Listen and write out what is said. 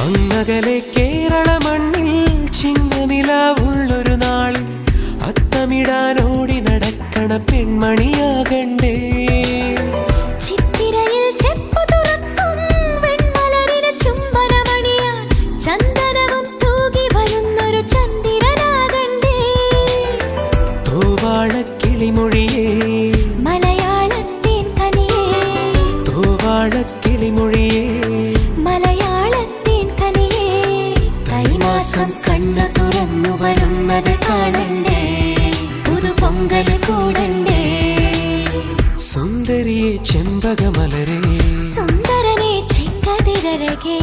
അങ്ങകലെ കേരള മണ്ണിൽ ചിങ്ങനിലാവുള്ളൊരു നാളിൽ അത്തമിടാനോടി നടക്കണ പെൺമണിയാകണ്ടേ. ചിത്തിരയിൽ ചെപ്പു തുറക്കും വെൺമലരിന് ചുംബനമണിയാൻ ചന്ദനവും തൂകി വരുന്നൊരു ചന്ദ്രനാകണ്ടേ. തൂവാളക്കിളിമൊഴിയേ മലയാളത്തിൻ കനിയേ, തൂവാളക്കിളിമൊഴിയേ മലയാളത്തിൻ കനിയേ. തൈമാസം കണ്ണു തുറന്നു വരുന്നത് കാണണ്ടേ, പുതുപൊങ്കല് കൂടണ്ടേ. സുന്ദരിയെ ചെമ്പകമലരേ, സുന്ദരനെ ചെങ്കതിരഴകേ.